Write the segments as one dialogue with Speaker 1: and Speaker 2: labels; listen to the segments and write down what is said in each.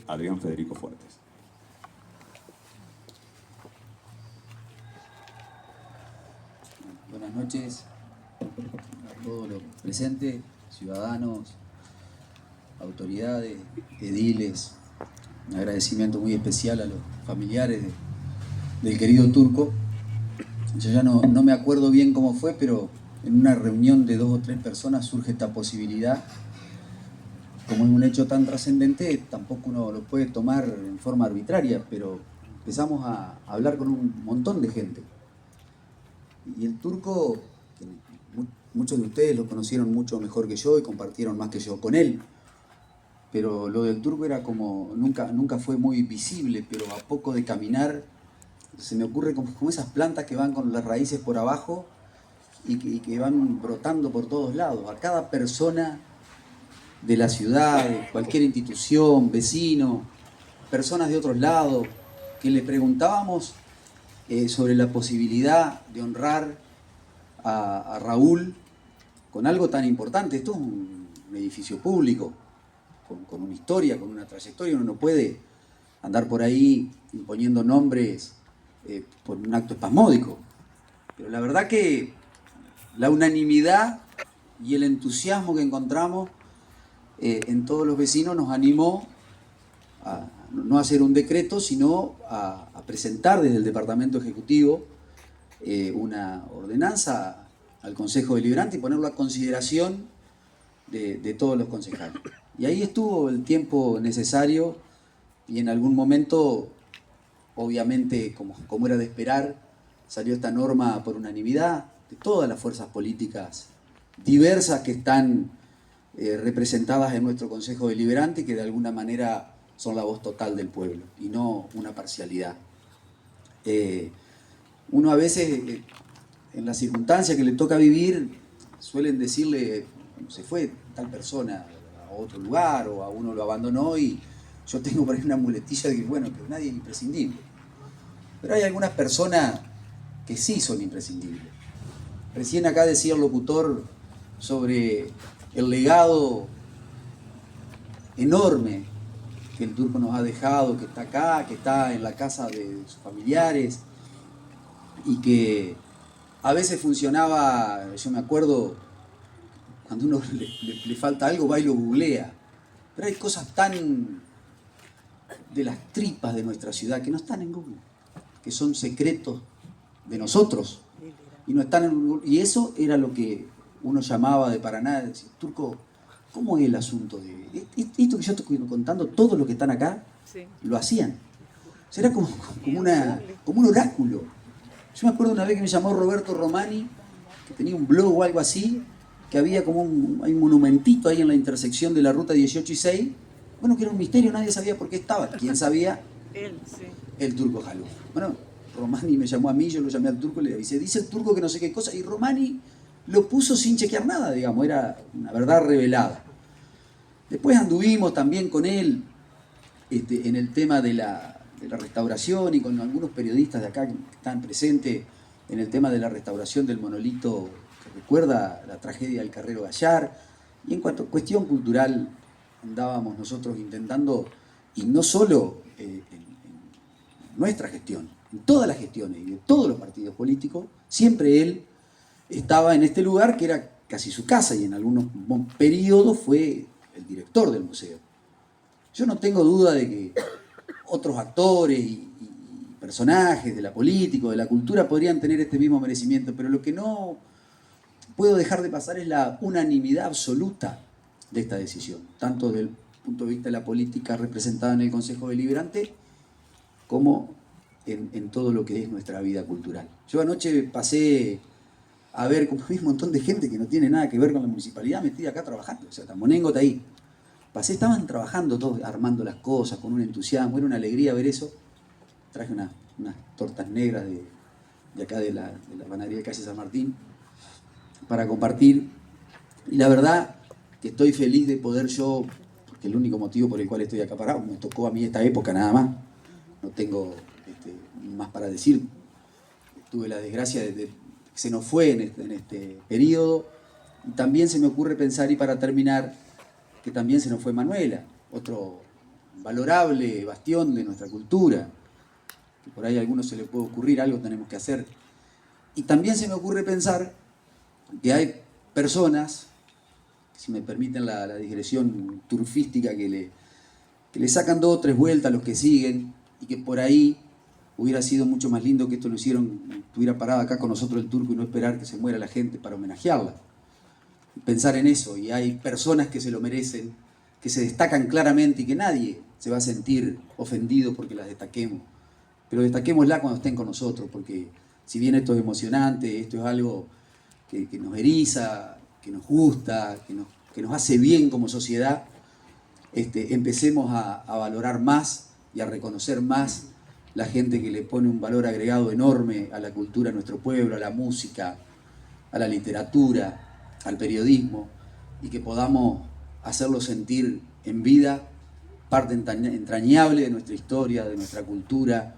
Speaker 1: Adrián Federico Fuertes.
Speaker 2: Buenas noches a todos los presentes, ciudadanos, autoridades, ediles. Un agradecimiento muy especial a los familiares del querido Turco. Yo ya no me acuerdo bien cómo fue, pero en una reunión de 2 o 3 personas surge esta posibilidad. Como es un hecho tan trascendente, tampoco uno lo puede tomar en forma arbitraria, pero empezamos a hablar con un montón de gente. Y el Turco, que muchos de ustedes lo conocieron mucho mejor que yo y compartieron más que yo con él, pero lo del Turco era como, nunca fue muy visible, pero a poco de caminar se me ocurre como esas plantas que van con las raíces por abajo y que van brotando por todos lados. A cada persona de la ciudad, de cualquier institución, vecino, personas de otros lados, que le preguntábamos sobre la posibilidad de honrar a Raúl con algo tan importante. Esto es un edificio público, con una historia, con una trayectoria. Uno no puede andar por ahí imponiendo nombres por un acto espasmódico. Pero la verdad que la unanimidad y el entusiasmo que encontramos en todos los vecinos nos animó a no hacer un decreto, sino a presentar desde el Departamento Ejecutivo una ordenanza al Consejo Deliberante y ponerlo a consideración de todos los concejales. Y ahí estuvo el tiempo necesario y en algún momento, obviamente, como era de esperar, salió esta norma por unanimidad de todas las fuerzas políticas diversas que están representadas en nuestro Consejo Deliberante y que de alguna manera son la voz total del pueblo y no una parcialidad. Uno a veces, en las circunstancias que le toca vivir, suelen decirle, se fue tal persona a otro lugar o a uno lo abandonó y yo tengo por ahí una muletilla de que, bueno, que nadie es imprescindible. Pero hay algunas personas que sí son imprescindibles. Recién acá decía el locutor sobre el legado enorme que el Turco nos ha dejado, que está acá, que está en la casa de sus familiares y que a veces funcionaba, yo me acuerdo, cuando uno le falta algo va y lo googlea, pero hay cosas tan de las tripas de nuestra ciudad que no están en Google, que son secretos de nosotros y no están en Google. Y eso era lo que uno llamaba de Paraná, decir, Turco, ¿cómo es el asunto de esto que yo estoy contando? Todos los que están acá lo hacían. O sea, era como un oráculo. Yo me acuerdo una vez que me llamó Roberto Romani, que tenía un blog o algo así, que había como hay un monumentito ahí en la intersección de la ruta 18 y 6. Bueno, que era un misterio, nadie sabía por qué estaba. ¿Quién sabía?
Speaker 3: Él, sí.
Speaker 2: El Turco Jaluf. Bueno, Romani me llamó a mí, yo lo llamé al Turco y le dice el Turco que no sé qué cosa, y Romani lo puso sin chequear nada, digamos, era una verdad revelada. Después anduvimos también con él en el tema de la restauración y con algunos periodistas de acá que están presentes en el tema de la restauración del monolito que recuerda la tragedia del Carrero Gallar. Y en cuanto a cuestión cultural, andábamos nosotros intentando, y no solo en nuestra gestión, en todas las gestiones y de todos los partidos políticos, siempre él estaba en este lugar que era casi su casa y en algunos periodos fue el director del museo. Yo no tengo duda de que otros actores y personajes de la política, de la cultura podrían tener este mismo merecimiento, pero lo que no puedo dejar de pasar es la unanimidad absoluta de esta decisión, tanto desde el punto de vista de la política representada en el Consejo Deliberante como en todo lo que es nuestra vida cultural. Yo anoche pasé a ver como hay un montón de gente que no tiene nada que ver con la municipalidad metida acá trabajando, o sea, Tamonengo está ahí. Pasé, estaban trabajando todos, armando las cosas con un entusiasmo, era una alegría ver eso. Traje unas tortas negras de acá de la panadería de calle San Martín para compartir. Y la verdad que estoy feliz de poder yo, porque el único motivo por el cual estoy acá parado, me tocó a mí esta época nada más, no tengo más para decir. Tuve la desgracia de que se nos fue en este periodo. Y también se me ocurre pensar, y para terminar, que también se nos fue Manuela, otro valorable bastión de nuestra cultura, que por ahí a algunos se le puede ocurrir, algo tenemos que hacer. Y también se me ocurre pensar que hay personas, si me permiten la digresión turfística, que le sacan 2 o 3 vueltas a los que siguen, y que por ahí hubiera sido mucho más lindo que esto lo hicieron, estuviera parado acá con nosotros el Turco y no esperar que se muera la gente para homenajearla. Pensar en eso, y hay personas que se lo merecen, que se destacan claramente y que nadie se va a sentir ofendido porque las destaquemos. Pero destaquémosla cuando estén con nosotros, porque si bien esto es emocionante, esto es algo que nos eriza, que nos gusta, que nos hace bien como sociedad, empecemos a valorar más y a reconocer más la gente que le pone un valor agregado enorme a la cultura de nuestro pueblo, a la música, a la literatura, al periodismo, y que podamos hacerlo sentir en vida parte entrañable de nuestra historia, de nuestra cultura,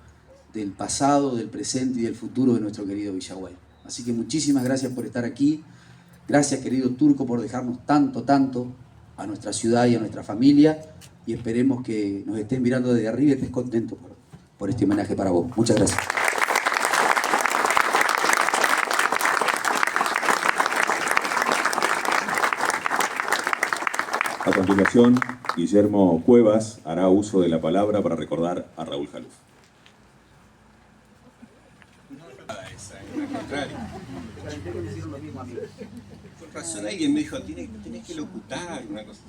Speaker 2: del pasado, del presente y del futuro de nuestro querido Villaguay. Así que muchísimas gracias por estar aquí. Gracias, querido Turco, por dejarnos tanto a nuestra ciudad y a nuestra familia, y esperemos que nos estés mirando desde arriba y estés contento por este homenaje para vos. Muchas gracias.
Speaker 1: A continuación, Guillermo Cuevas hará uso de la palabra para recordar a Raúl Jaluf.
Speaker 3: Por razón alguien me dijo, tenés que locutar, una cosa.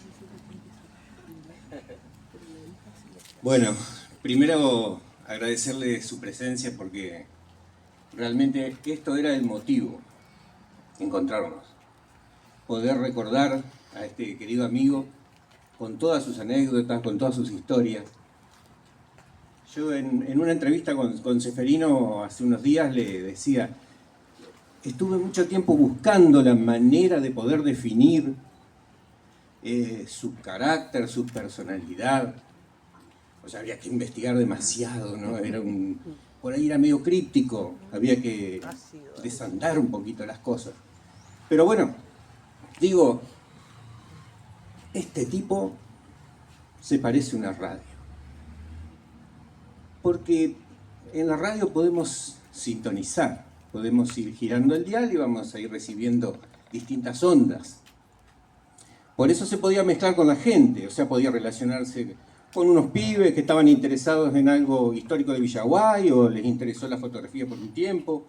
Speaker 3: Bueno, primero agradecerle su presencia porque realmente esto era el motivo, encontrarnos. Poder recordar a este querido amigo con todas sus anécdotas, con todas sus historias. Yo en una entrevista con Ceferino hace unos días le decía, estuve mucho tiempo buscando la manera de poder definir su carácter, su personalidad. O sea, había que investigar demasiado, ¿no? Por ahí era medio críptico, había que desandar un poquito las cosas. Pero bueno, digo, este tipo se parece a una radio. Porque en la radio podemos sintonizar, podemos ir girando el dial y vamos a ir recibiendo distintas ondas. Por eso se podía mezclar con la gente, o sea, podía relacionarse con unos pibes que estaban interesados en algo histórico de Villaguay o les interesó la fotografía por un tiempo.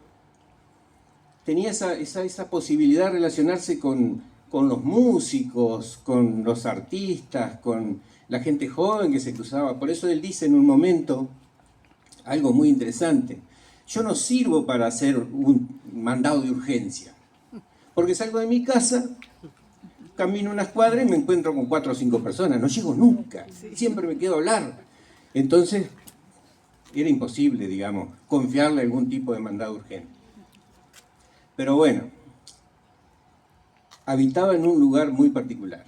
Speaker 3: Tenía esa posibilidad de relacionarse con los músicos, con los artistas, con la gente joven que se cruzaba. Por eso él dice en un momento algo muy interesante. Yo no sirvo para hacer un mandado de urgencia, porque salgo de mi casa, camino unas cuadras y me encuentro con 4 o 5 personas, no llego nunca, siempre me quedo a hablar. Entonces, era imposible, digamos, confiarle algún tipo de mandado urgente. Pero bueno, habitaba en un lugar muy particular.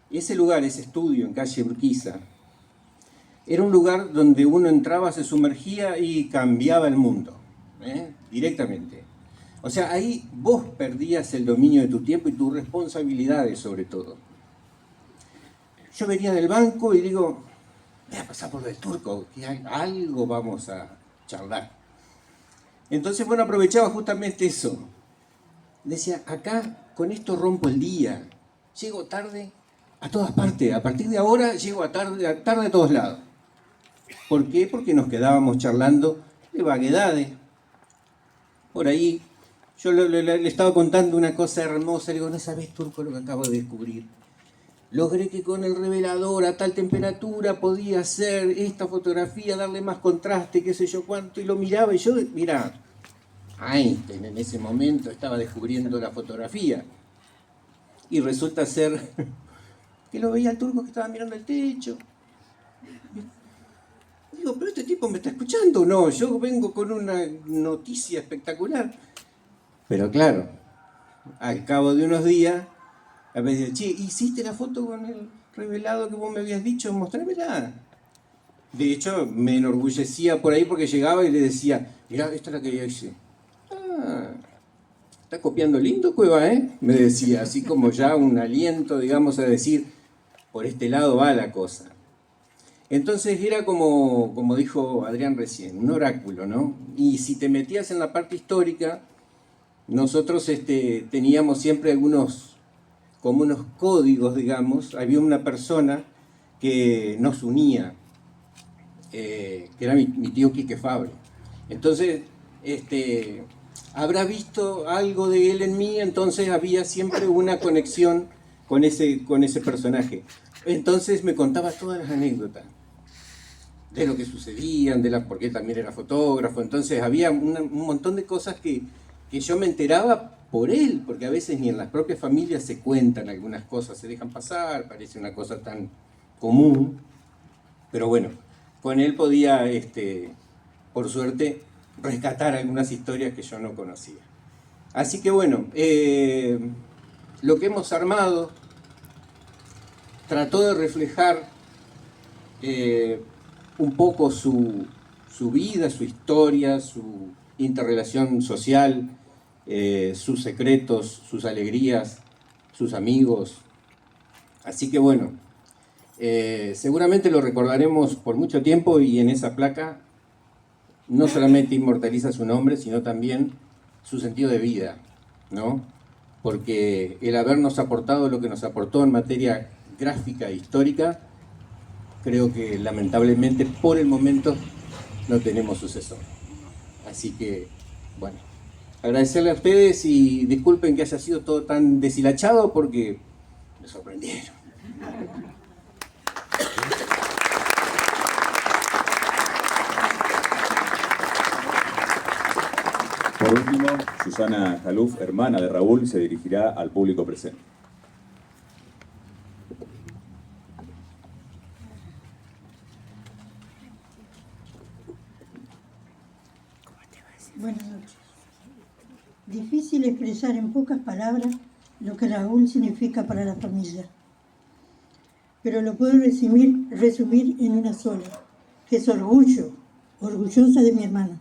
Speaker 3: Ese lugar, ese estudio en calle Urquiza, era un lugar donde uno entraba, se sumergía y cambiaba el mundo, directamente. O sea, ahí vos perdías el dominio de tu tiempo y tus responsabilidades sobre todo. Yo venía del banco y digo, voy a pasar por el Turco, que algo vamos a charlar. Entonces, bueno, aprovechaba justamente eso. Decía, acá con esto rompo el día, llego tarde a todas partes, a partir de ahora llego tarde a todos lados. ¿Por qué? Porque nos quedábamos charlando de vaguedades. Por ahí, yo le estaba contando una cosa hermosa, le digo, no sabés, Turco, lo que acabo de descubrir. Logré que con el revelador a tal temperatura podía hacer esta fotografía, darle más contraste, qué sé yo cuánto, y lo miraba y yo, mira, Einstein en ese momento estaba descubriendo la fotografía. Y resulta ser que lo veía el Turco que estaba mirando el techo. Digo, pero este tipo me está escuchando o no, yo vengo con una noticia espectacular. Pero claro, al cabo de unos días, a veces, che, ¿hiciste la foto con el revelado que vos me habías dicho? Mostrámela. De hecho, me enorgullecía por ahí porque llegaba y le decía, mirá, esta es la que yo hice. Ah, está copiando lindo, Cueva, ¿eh? Me decía, así como ya un aliento, digamos, a decir, por este lado va la cosa. Entonces era como dijo Adrián recién, un oráculo, ¿no? Y si te metías en la parte histórica, nosotros teníamos siempre como unos códigos, digamos. Había una persona que nos unía, que era mi tío Quique Fabre. Entonces, habrá visto algo de él en mí, entonces había siempre una conexión con ese personaje. Entonces me contaba todas las anécdotas de lo que sucedían, porque él también era fotógrafo. Entonces había un montón de cosas que yo me enteraba por él, porque a veces ni en las propias familias se cuentan algunas cosas, se dejan pasar, parece una cosa tan común. Pero bueno, con él podía, por suerte, rescatar algunas historias que yo no conocía. Así que bueno, lo que hemos armado trató de reflejar un poco su vida, su historia, su interrelación social, sus secretos, sus alegrías, sus amigos. Así que bueno, seguramente lo recordaremos por mucho tiempo, y en esa placa no solamente inmortaliza su nombre, sino también su sentido de vida, ¿no? Porque el habernos aportado lo que nos aportó en materia gráfica e histórica, creo que lamentablemente por el momento no tenemos sucesor. Así que, bueno, agradecerle a ustedes y disculpen que haya sido todo tan deshilachado porque me sorprendieron.
Speaker 1: Por último, Susana Jaluf, hermana de Raúl, se dirigirá al público presente.
Speaker 4: Buenas noches. Difícil expresar en pocas palabras lo que Raúl significa para la familia, pero lo puedo resumir en una sola, que es orgullosa de mi hermano,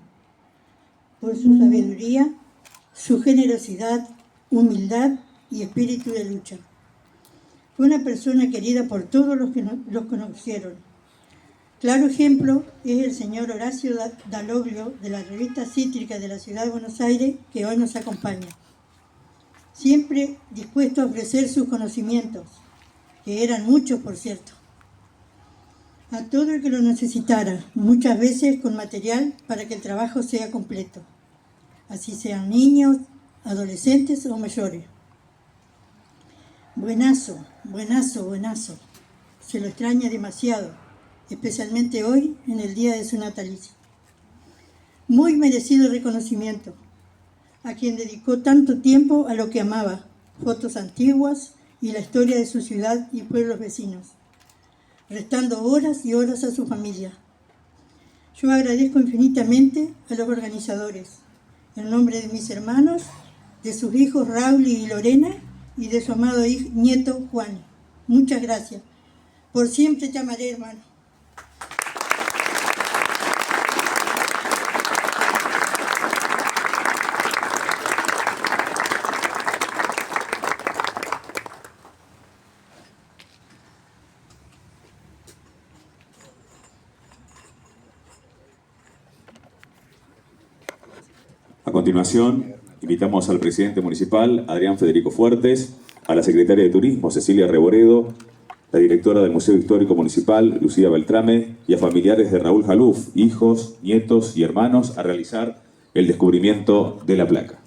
Speaker 4: por su sabiduría, su generosidad, humildad y espíritu de lucha. Fue una persona querida por todos los que los conocieron. Claro ejemplo es el señor Horacio Dalloglio, de la revista Cítrica de la Ciudad de Buenos Aires, que hoy nos acompaña. Siempre dispuesto a ofrecer sus conocimientos, que eran muchos, por cierto, a todo el que lo necesitara, muchas veces con material para que el trabajo sea completo, así sean niños, adolescentes o mayores. Buenazo, buenazo, buenazo. Se lo extraña demasiado, especialmente hoy, en el día de su natalicio. Muy merecido reconocimiento a quien dedicó tanto tiempo a lo que amaba, fotos antiguas y la historia de su ciudad y pueblos vecinos, restando horas y horas a su familia. Yo agradezco infinitamente a los organizadores, en nombre de mis hermanos, de sus hijos Raúl y Lorena, y de su amado nieto Juan. Muchas gracias. Por siempre te amaré, hermano.
Speaker 1: A continuación, invitamos al presidente municipal, Adrián Federico Fuertes, a la secretaria de Turismo, Cecilia Reboredo, la directora del Museo Histórico Municipal, Lucía Beltrame, y a familiares de Raúl Jaluf, hijos, nietos y hermanos, a realizar el descubrimiento de la placa.